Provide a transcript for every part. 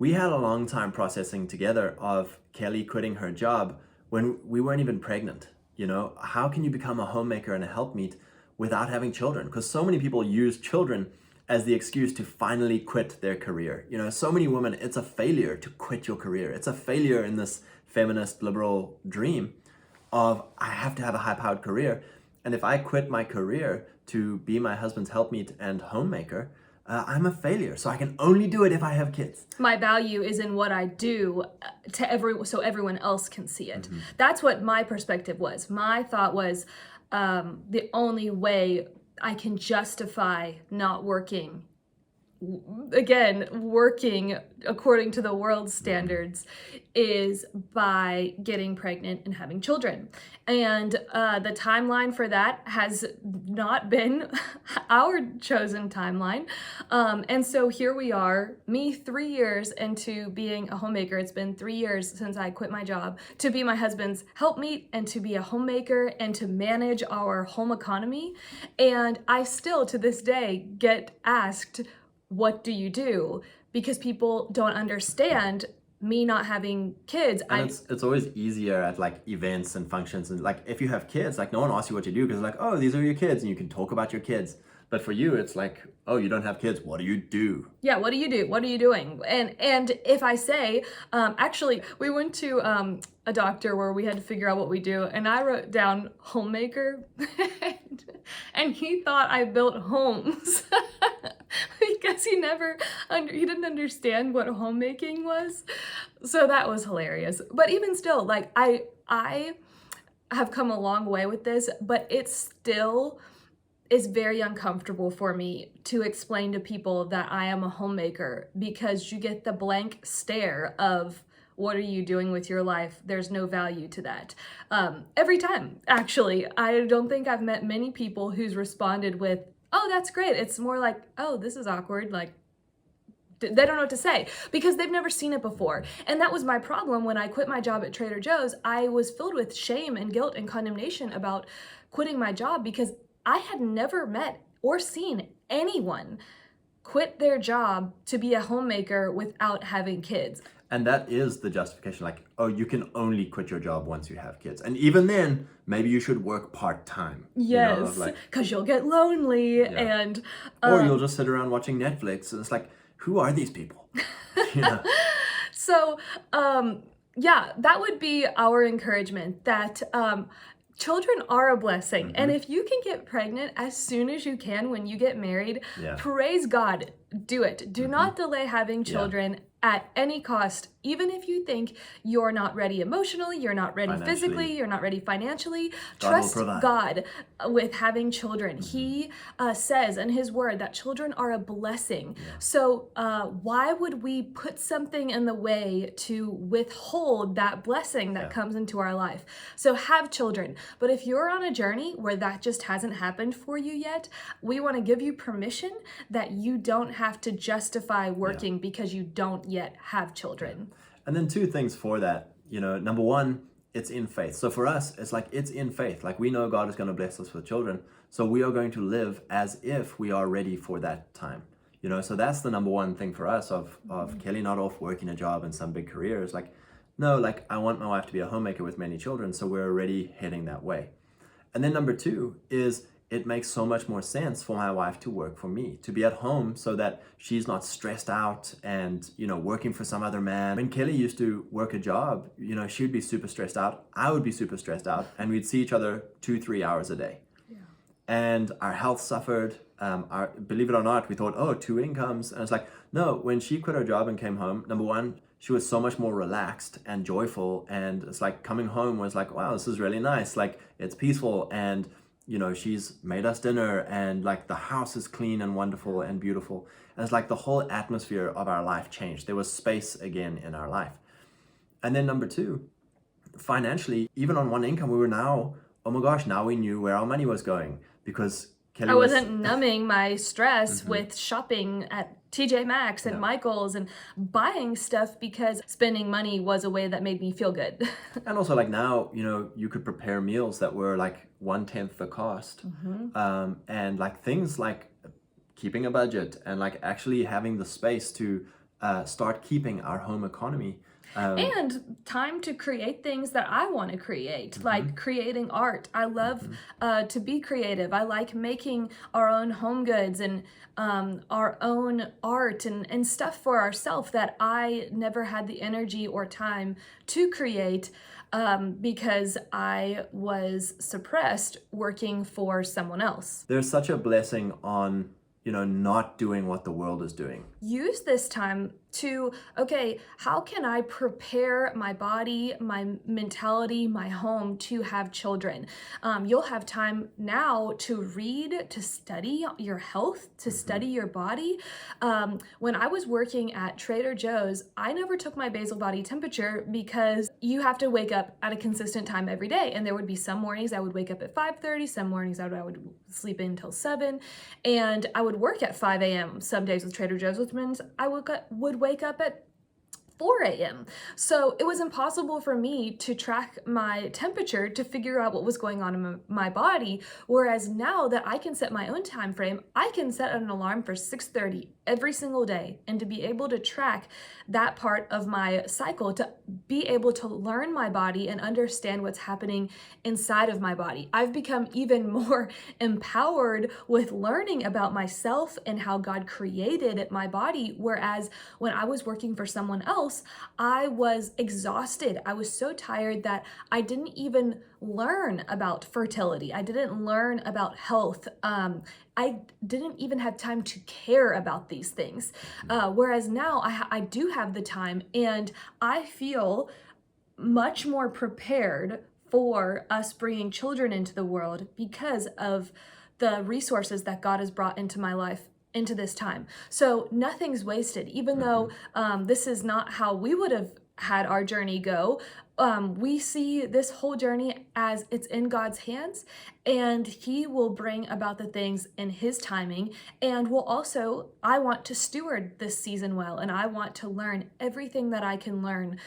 we had a long time processing together of Kelly quitting her job when we weren't even pregnant. You know, how can you become a homemaker and a helpmeet without having children? Because so many people use children as the excuse to finally quit their career. You know, so many women, it's a failure to quit your career. It's a failure in this feminist liberal dream of I have to have a high-powered career. And if I quit my career to be my husband's helpmeet and homemaker, I'm a failure. So I can only do it if I have kids. My value is in what I do so everyone else can see it. That's what my perspective was. My thought was the only way I can justify not working, again, working according to the world's standards, is by getting pregnant and having children. And the timeline for that has not been our chosen timeline. And so here we are, me 3 years into being a homemaker. It's been 3 years since I quit my job to be my husband's helpmeet and to be a homemaker and to manage our home economy. And I still, to this day, get asked, what do you do? Because people don't understand me not having kids. And it's always easier at like events and functions, and like if you have kids, like no one asks you what you do because like, oh, these are your kids and you can talk about your kids. But for you, it's like, oh, you don't have kids. What do you do? Yeah, what do you do? What are you doing? And if I say, actually, we went to a doctor where we had to figure out what we do, and I wrote down homemaker, and he thought I built homes because he didn't understand what homemaking was. So that was hilarious. But even still, like I have come a long way with this, but it's still is very uncomfortable for me to explain to people that I am a homemaker, because you get the blank stare of, what are you doing with your life? There's no value to that. Every time, actually. I don't think I've met many people who's responded with, oh, that's great. It's more like, oh, this is awkward. Like, they don't know what to say because they've never seen it before. And that was my problem when I quit my job at Trader Joe's. I was filled with shame and guilt and condemnation about quitting my job because I had never met or seen anyone quit their job to be a homemaker without having kids. And that is the justification, like, oh, you can only quit your job once you have kids. And even then, maybe you should work part-time. Yes, because you'll get lonely and... or you'll just sit around watching Netflix. And it's like, who are these people? So, yeah, that would be our encouragement, that... children are a blessing. And if you can get pregnant as soon as you can when you get married, praise God, do it. Do not delay having children at any cost, even if you think you're not ready emotionally, you're not ready physically, you're not ready financially. Trust God with having children. He says in his word that children are a blessing. So why would we put something in the way to withhold that blessing that comes into our life? So have children. But if you're on a journey where that just hasn't happened for you yet, we want to give you permission that you don't have to justify working because you don't yet have children. And then two things for that, you know, number one, it's in faith. So for us, it's like, it's in faith. Like we know God is going to bless us with children. So we are going to live as if we are ready for that time, you know? So that's the number one thing for us of Kelly not off working a job in some big career. Is like, no, like I want my wife to be a homemaker with many children. So we're already heading that way. And then number two is, it makes so much more sense for my wife to work for me, to be at home so that she's not stressed out and, you know, working for some other man. When Kelly used to work a job, you know, she'd be super stressed out. I would be super stressed out, and we'd see each other 2-3 hours a day. And our health suffered. Believe it or not, we thought, oh, 2 incomes. And it's like, no, when she quit her job and came home, number one, she was so much more relaxed and joyful. And it's like coming home was like, wow, this is really nice. Like it's peaceful. And you know, she's made us dinner and like the house is clean and wonderful and beautiful. And it's like the whole atmosphere of our life changed. There was space again in our life. And then number two, financially, even on one income, we were now, oh my gosh, now we knew where our money was going because Kelly I wasn't numbing my stress with shopping at TJ Maxx and Michael's and buying stuff because spending money was a way that made me feel good. And also like now, you know, you could prepare meals that were like 1/10 the cost. And like things like keeping a budget and like actually having the space to start keeping our home economy. And time to create things that I want to create, like creating art. I love to be creative. I like making our own home goods and our own art and stuff for ourselves that I never had the energy or time to create because I was suppressed working for someone else. There's such a blessing on, not doing what the world is doing. Use this time to, okay, how can I prepare my body, my mentality, my home to have children? You'll have time now to read, to study your health, to study your body. When I was working at Trader Joe's, I never took my basal body temperature because you have to wake up at a consistent time every day. And there would be some mornings I would wake up at 5:30, some mornings I would sleep in until 7, and I would work at 5 a.m. some days with Trader Joe's, which means I would wake up at 4 a.m. So it was impossible for me to track my temperature to figure out what was going on in my body. Whereas now that I can set my own time frame, I can set an alarm for 6:30 every single day, and to be able to track that part of my cycle, to be able to learn my body and understand what's happening inside of my body. I've become even more empowered with learning about myself and how God created my body. Whereas when I was working for someone else, I was exhausted. I was so tired that I didn't even learn about fertility. I didn't learn about health. I didn't even have time to care about these things. Whereas now I do have the time, and I feel much more prepared for us bringing children into the world because of the resources that God has brought into my life into this time. So nothing's wasted, even though this is not how we would have had our journey go. We see this whole journey as it's in God's hands, and He will bring about the things in His timing. And I want to steward this season well, and I want to learn everything that I can learn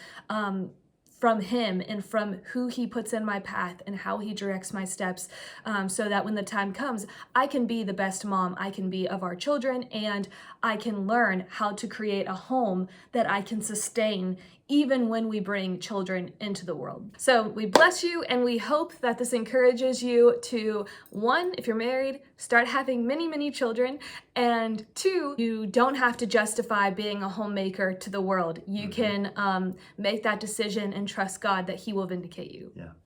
from Him and from who He puts in my path and how He directs my steps, so that when the time comes, I can be the best mom I can be of our children, and I can learn how to create a home that I can sustain even when we bring children into the world. So we bless you, and we hope that this encourages you to, 1, if you're married, start having many, many children, and 2, you don't have to justify being a homemaker to the world. You can make that decision and trust God that He will vindicate you. Yeah.